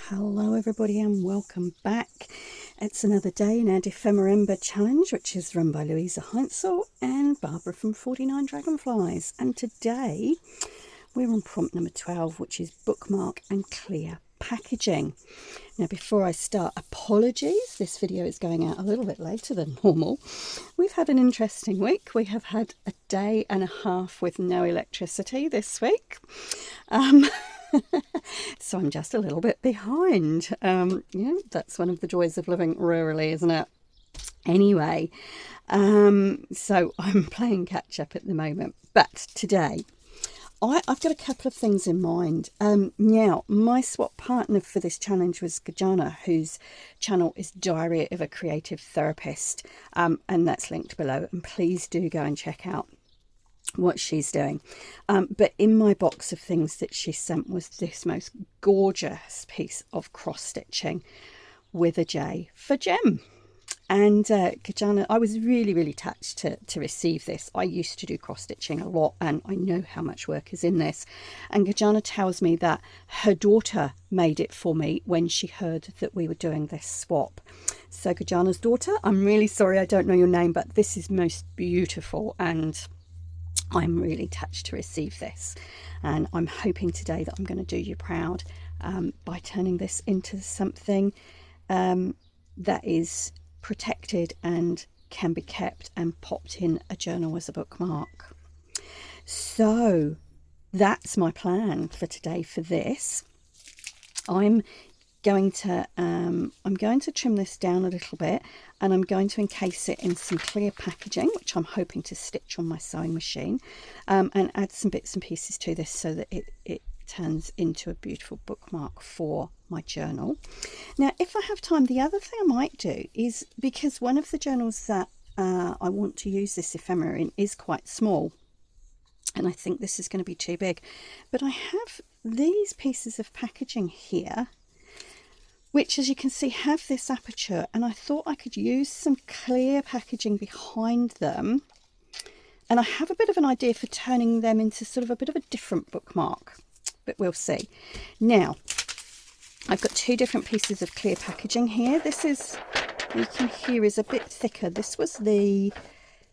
Hello everybody and welcome back. It's another day in our Dephemerember challenge, which is run by Louisa Heinzel and Barbara from 49 Dragonflies. And today we're on prompt number 12, which is bookmark and clear packaging. Now before I start, apologies, this video is going out a little bit later than normal. We've had an interesting week. We have had a day and a half with no electricity this week. So I'm just a little bit behind. Yeah, that's one of the joys of living rurally, isn't it? Anyway, so I'm playing catch up at the moment. But today, I've got a couple of things in mind. Now, my swap partner for this challenge was Gajana, whose channel is Diary of a Creative Therapist, and that's linked below. And please do go and check out what she's doing. But in my box of things that she sent was this most gorgeous piece of cross stitching with a J for Gem. And Kajana, I was really touched to receive this. I used to do cross stitching a lot and I know how much work is in this. And Kajana tells me that her daughter made it for me when she heard that we were doing this swap. So Kajana's daughter, I'm really sorry I don't know your name, but this is most beautiful and I'm really touched to receive this, and I'm hoping today that I'm going to do you proud by turning this into something that is protected and can be kept and popped in a journal as a bookmark. So that's my plan for today for this. I'm going to trim this down a little bit, and I'm going to encase it in some clear packaging, which I'm hoping to stitch on my sewing machine, and add some bits and pieces to this so that it turns into a beautiful bookmark for my journal. Now, if I have time, the other thing I might do is, because one of the journals that I want to use this ephemera in is quite small, and I think this is going to be too big, but I have these pieces of packaging here, which, as you can see, have this aperture, and I thought I could use some clear packaging behind them, and I have a bit of an idea for turning them into sort of a bit of a different bookmark, but we'll see. Now, I've got two different pieces of clear packaging here. This is, you can hear, is a bit thicker. This was the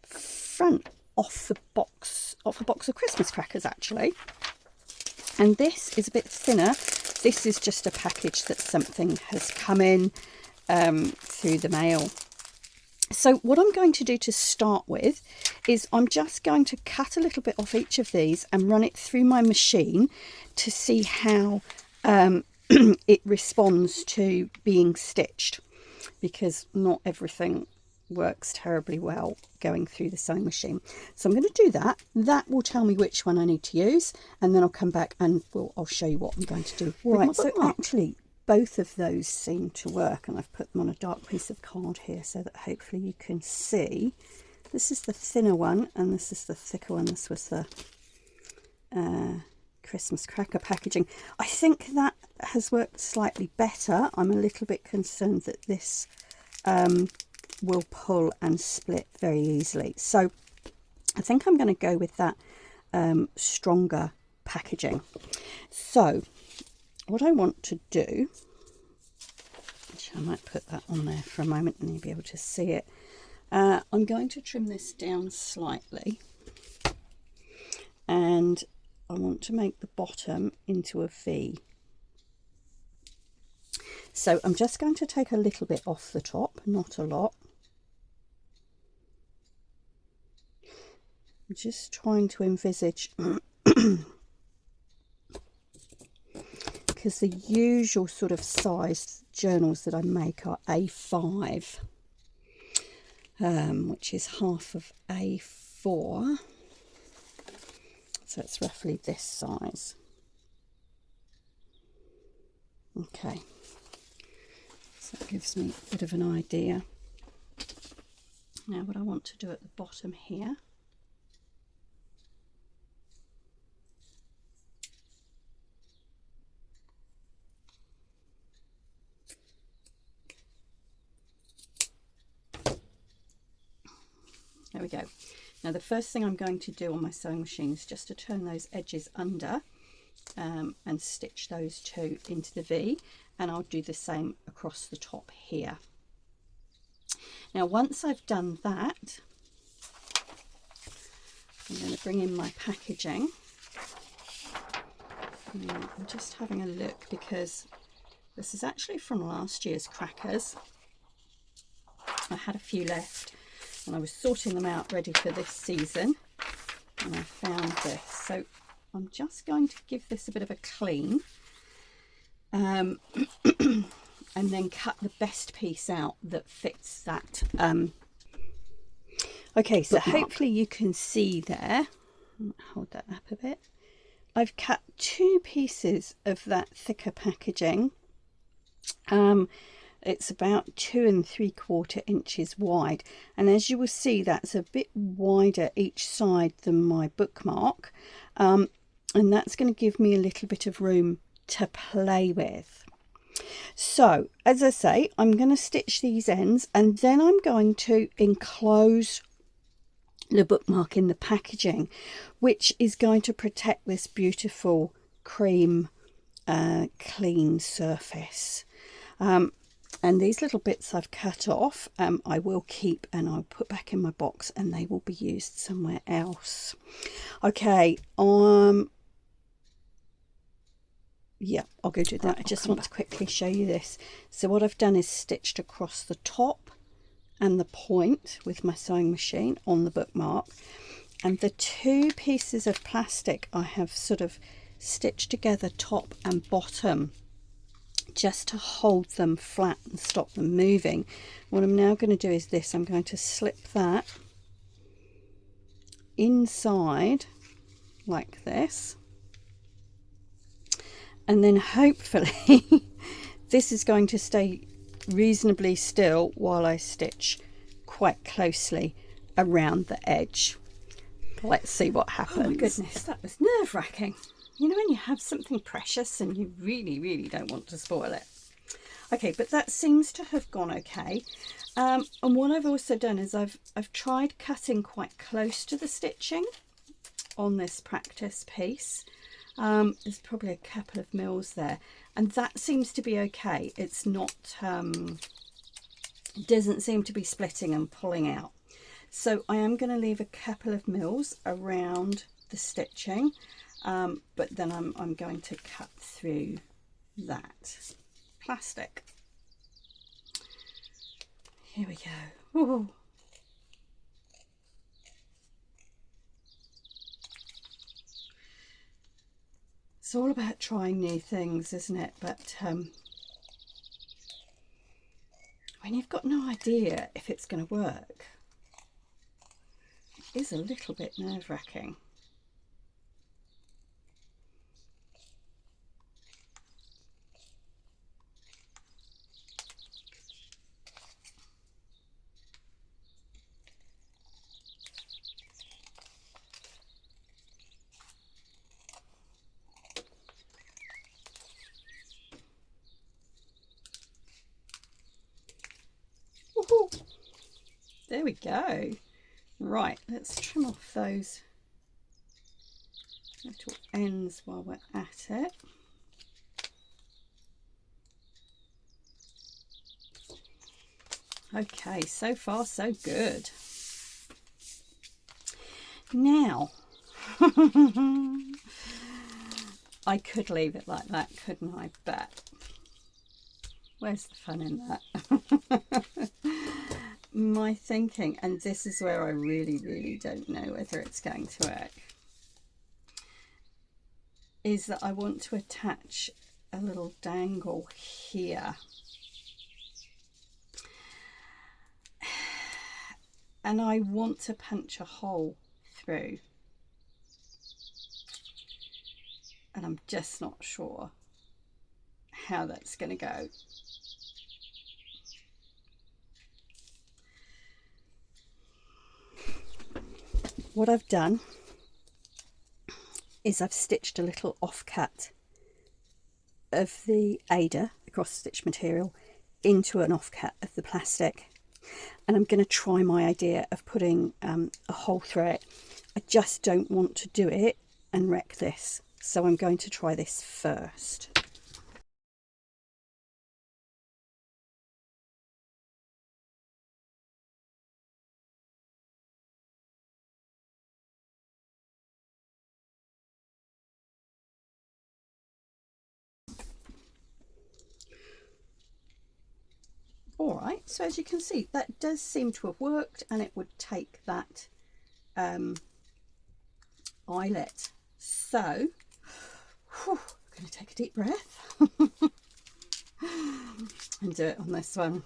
front off a box of Christmas crackers, actually, and this is a bit thinner. This is just a package that something has come in through the mail. So what I'm going to do to start with is I'm just going to cut a little bit off each of these and run it through my machine to see how it responds to being stitched, because not everything works terribly well going through the sewing machine. So I'm going to do that. That will tell me which one I need to use, and then I'll come back and I'll show you what I'm going to do. Right, so actually both of those seem to work, and I've put them on a dark piece of card here so that hopefully you can see. This is the thinner one and this is the thicker one. This was the Christmas cracker packaging. I think that has worked slightly better. I'm a little bit concerned that this will pull and split very easily, so I think I'm going to go with that stronger packaging. So what I want to do, which I might put that on there for a moment and you'll be able to see it, I'm going to trim this down slightly, and I want to make the bottom into a V. So I'm just going to take a little bit off the top, not a lot. I'm just trying to envisage, because the usual sort of size journals that I make are A5, which is half of A4. So it's roughly this size. Okay. So that gives me a bit of an idea. Now what I want to do at the bottom here, there we go. Now the first thing I'm going to do on my sewing machine is just to turn those edges under and stitch those two into the V, and I'll do the same across the top here. Now once I've done that, I'm going to bring in my packaging. I'm just having a look because this is actually from last year's crackers. I had a few left and I was sorting them out ready for this season, and I found this. So I'm just going to give this a bit of a clean and then cut the best piece out that fits that. Okay, so bookmark. Hopefully you can see there. Hold that up a bit. I've cut 2 pieces of that thicker packaging. It's about 2 3/4 inches wide, and as you will see, that's a bit wider each side than my bookmark, and that's going to give me a little bit of room to play with. So as I say, I'm going to stitch these ends, and then I'm going to enclose the bookmark in the packaging, which is going to protect this beautiful cream clean surface. And these little bits I've cut off, I will keep and I'll put back in my box, and they will be used somewhere else. Okay, yeah, I'll go do that. I just want to quickly show you this. So what I've done is stitched across the top and the point with my sewing machine on the bookmark, and the 2 pieces of plastic I have sort of stitched together top and bottom just to hold them flat and stop them moving. What I'm now going to do is this. I'm going to slip that inside like this, and then hopefully this is going to stay reasonably still while I stitch quite closely around the edge. Let's see what happens. Oh my goodness, that was nerve-wracking. You know, when you have something precious and you really don't want to spoil it. Okay, but that seems to have gone okay. And what I've also done is I've tried cutting quite close to the stitching on this practice piece. There's probably a couple of mils there, and that seems to be okay. It's not, doesn't seem to be splitting and pulling out. So I am going to leave a couple of mils around the stitching. But then I'm going to cut through that plastic. Here we go. Ooh. It's all about trying new things, isn't it? But when you've got no idea if it's going to work, it is a little bit nerve-wracking. There we go. Right, let's trim off those little ends while we're at it. Okay, so far so good. Now, I could leave it like that, couldn't I? But where's the fun in that? My thinking, and this is where I really don't know whether it's going to work, is that I want to attach a little dangle here. And I want to punch a hole through. And I'm just not sure how that's going to go. What I've done is I've stitched a little offcut of the Ada, the cross stitch material, into an offcut of the plastic, And I'm going to try my idea of putting a hole through it. I just don't want to do it and wreck this, so I'm going to try this first. All right, so as you can see, that does seem to have worked, and it would take that eyelet. So, whew, I'm going to take a deep breath and do it on this one.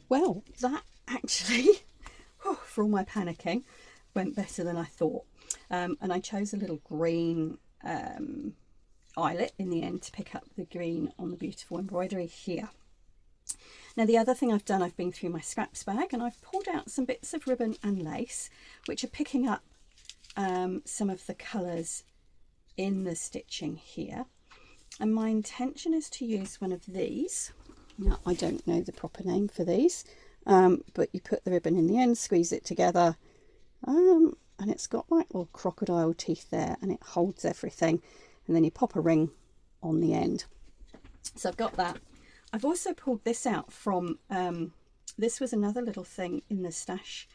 Well, that actually, for all my panicking, went better than I thought. And I chose a little green eyelet in the end to pick up the green on the beautiful embroidery here. Now the other thing I've done, I've been through my scraps bag and I've pulled out some bits of ribbon and lace, which are picking up some of the colours in the stitching here. And my intention is to use one of these. Now, I don't know the proper name for these, but you put the ribbon in the end, squeeze it together, and it's got like little crocodile teeth there, and it holds everything, and then you pop a ring on the end. So I've got that. I've also pulled this out from, this was another little thing in the stash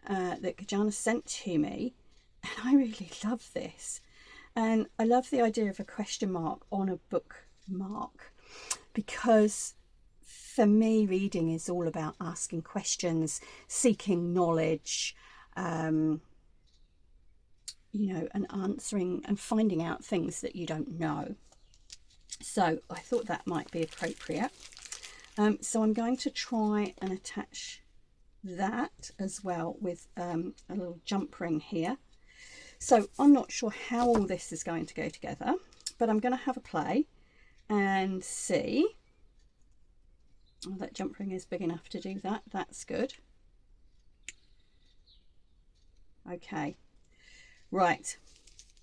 that Kajana sent to me, and I really love this. And I love the idea of a question mark on a bookmark, because for me, reading is all about asking questions, seeking knowledge, you know, and answering and finding out things that you don't know. So I thought that might be appropriate. So I'm going to try and attach that as well with a little jump ring here. So I'm not sure how all this is going to go together, but I'm going to have a play and see. Oh, that jump ring is big enough to do that. That's good. Okay, right.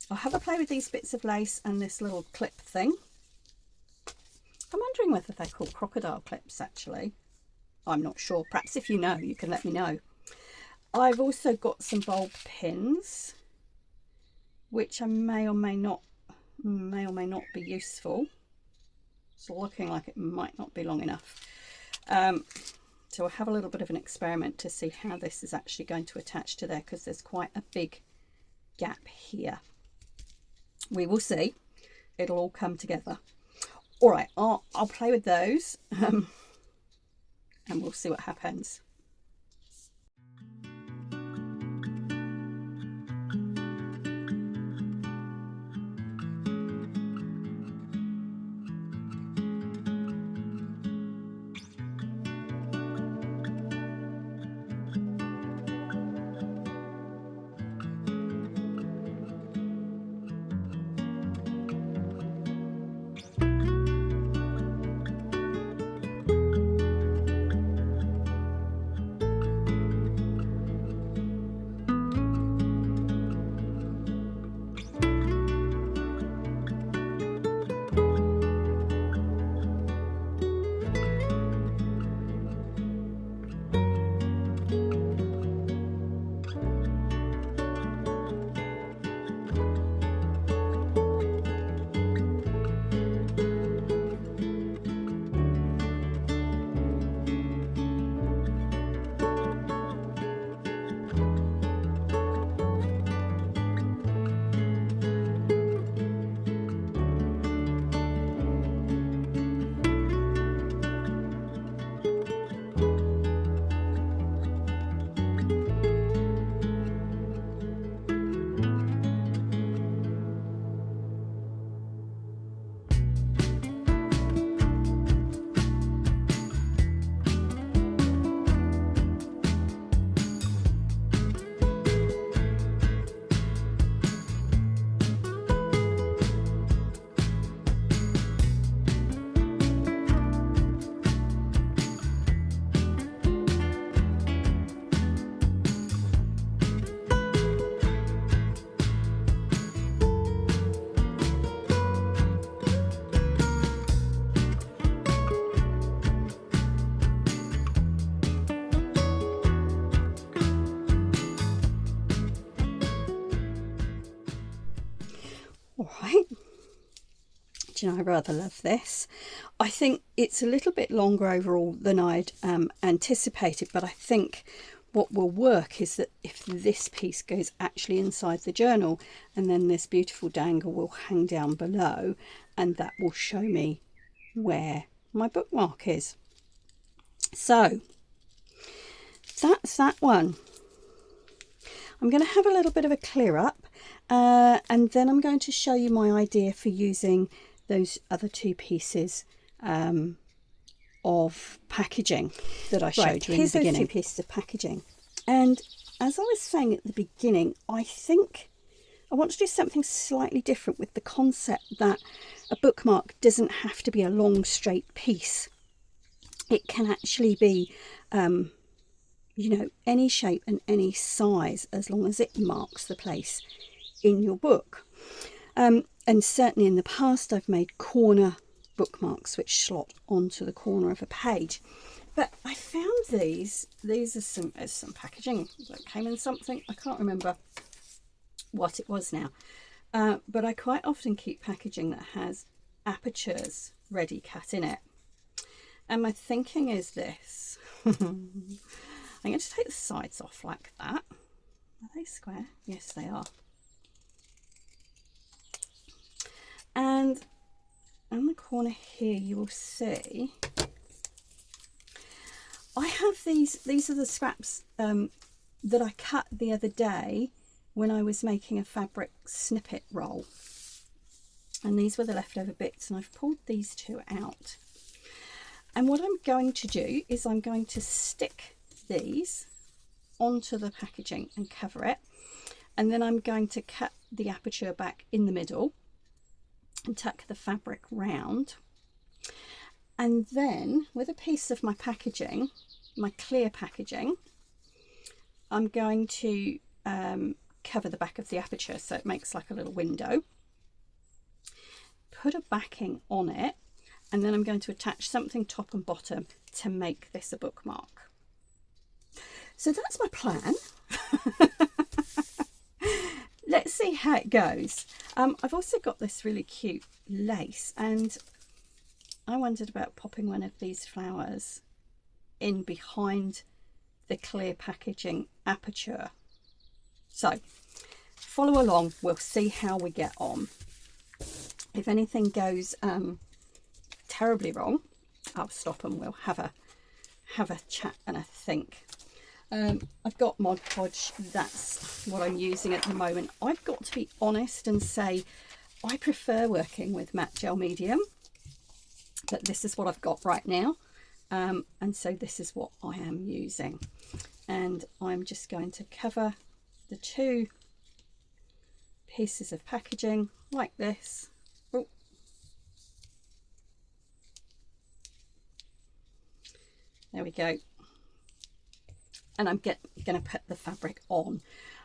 I'll have a play with these bits of lace and this little clip thing. I'm wondering whether they're called crocodile clips, actually. I'm not sure. Perhaps if you know, you can let me know. I've also got some bulb pins, which I may or may not be useful. It's looking like it might not be long enough. So I'll have a little bit of an experiment to see how this is actually going to attach to there, because there's quite a big gap here. We will see. It'll all come together. All right, I'll play with those and we'll see what happens. right? Do you know, I rather love this. I think it's a little bit longer overall than I'd anticipated, but I think what will work is that if this piece goes actually inside the journal, and then this beautiful dangle will hang down below, and that will show me where my bookmark is. So that's that one. I'm going to have a little bit of a clear up, and then I'm going to show you my idea for using those other two pieces of packaging that I showed you in the beginning. Here's those two pieces of packaging. And as I was saying at the beginning, I think I want to do something slightly different with the concept that a bookmark doesn't have to be a long straight piece. It can actually be you know, any shape and any size, as long as it marks the place in your book. And certainly in the past I've made corner bookmarks which slot onto the corner of a page. But I found these are some packaging that came in something, I can't remember what it was now, but I quite often keep packaging that has apertures ready cut in it. And my thinking is this. I'm going to take the sides off like that. Are they square? Yes, they are. And on the corner here, you will see I have these are the scraps that I cut the other day when I was making a fabric snippet roll. And these were the leftover bits, and I've pulled these two out. And what I'm going to do is I'm going to stick these onto the packaging and cover it, and then I'm going to cut the aperture back in the middle and tuck the fabric round, and then with a piece of my packaging, my clear packaging, I'm going to cover the back of the aperture so it makes like a little window, put a backing on it, and then I'm going to attach something top and bottom to make this a bookmark. So that's my plan. Let's see how it goes. I've also got this really cute lace, and I wondered about popping one of these flowers in behind the clear packaging aperture. So follow along, we'll see how we get on. If anything goes terribly wrong, I'll stop and we'll have a chat and a think. I've got Mod Podge, that's what I'm using at the moment. I've got to be honest and say I prefer working with matte gel medium, but this is what I've got right now, and so this is what I am using. And I'm just going to cover the two pieces of packaging like this. Oh. There we go. And I'm going to put the fabric on.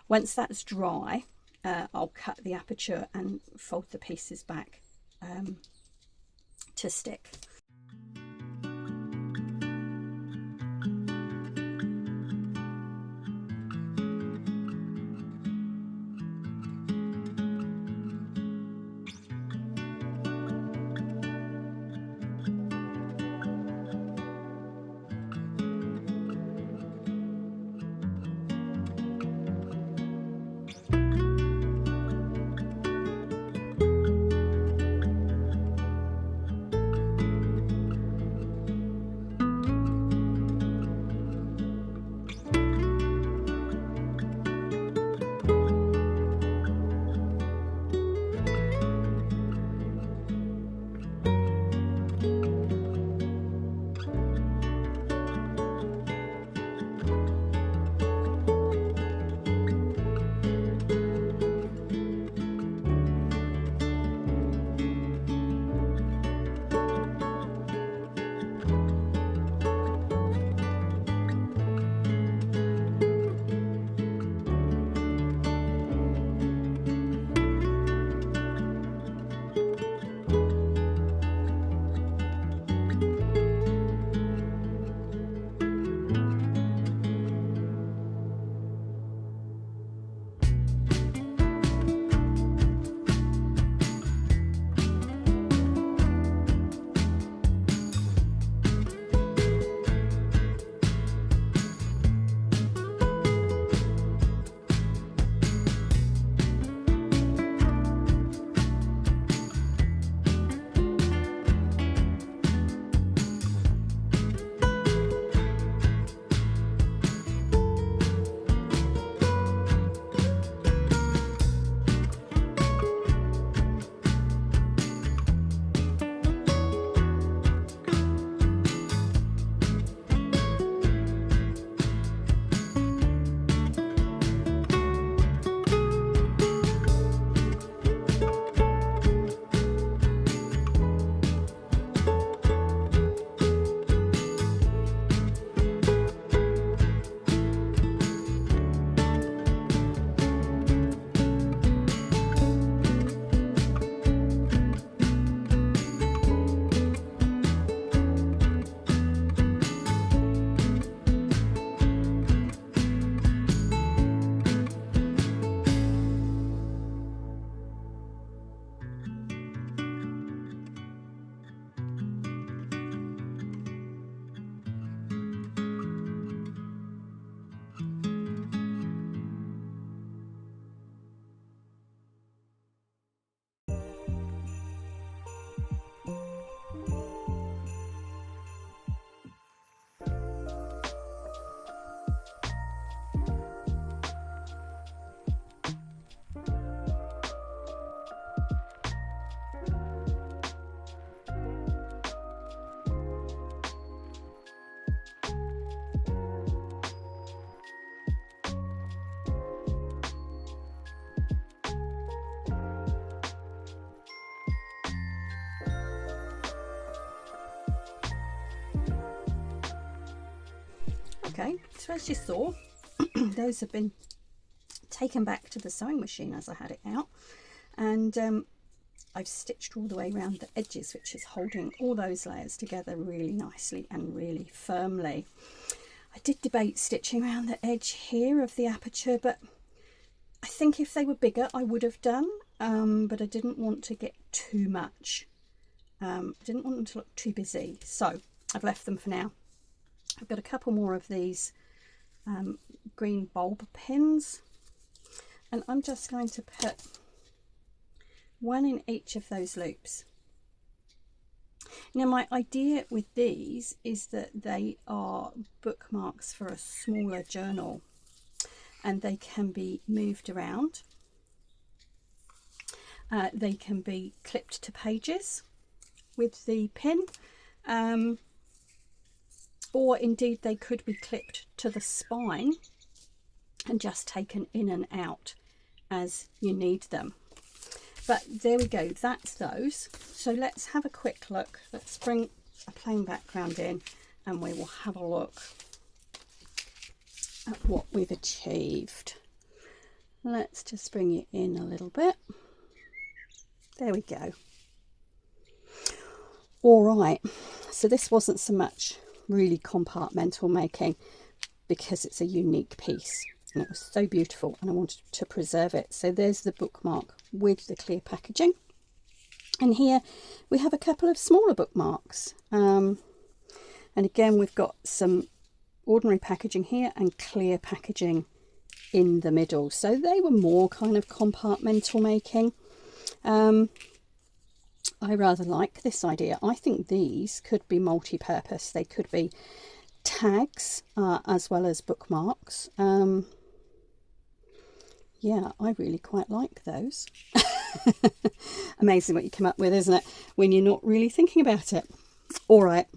Once that's dry, I'll cut the aperture and fold the pieces back to stick. Okay, so as you saw, those have been taken back to the sewing machine as I had it out, and I've stitched all the way around the edges, which is holding all those layers together really nicely and really firmly. I did debate stitching around the edge here of the aperture, but I think if they were bigger I would have done, but I didn't want to get too much. I didn't want them to look too busy, so I've left them for now. I've got a couple more of these green bulb pins, and I'm just going to put one in each of those loops. Now my idea with these is that they are bookmarks for a smaller journal, and they can be moved around. They can be clipped to pages with the pin, or indeed they could be clipped to the spine and just taken in and out as you need them. But there we go, that's those. So let's have a quick look. Let's bring a plain background in and we will have a look at what we've achieved. Let's just bring it in a little bit. There we go. All right, so this wasn't so much really compartmental making because it's a unique piece and it was so beautiful and I wanted to preserve it. So there's the bookmark with the clear packaging, and here we have a couple of smaller bookmarks, and again we've got some ordinary packaging here and clear packaging in the middle, so they were more kind of compartmental making. I rather like this idea. I think these could be multi-purpose. They could be tags as well as bookmarks. Yeah, I really quite like those. Amazing what you come up with, isn't it, when you're not really thinking about it. All right,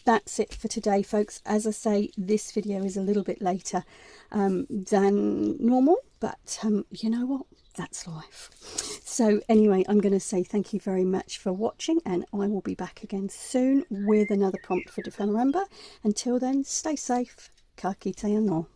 that's it for today, folks. As I say, this video is a little bit later than normal, but you know what? That's life. So anyway, I'm going to say thank you very much for watching, and I will be back again soon with another prompt for Dephemerember. Until then, stay safe. Ka kite anō.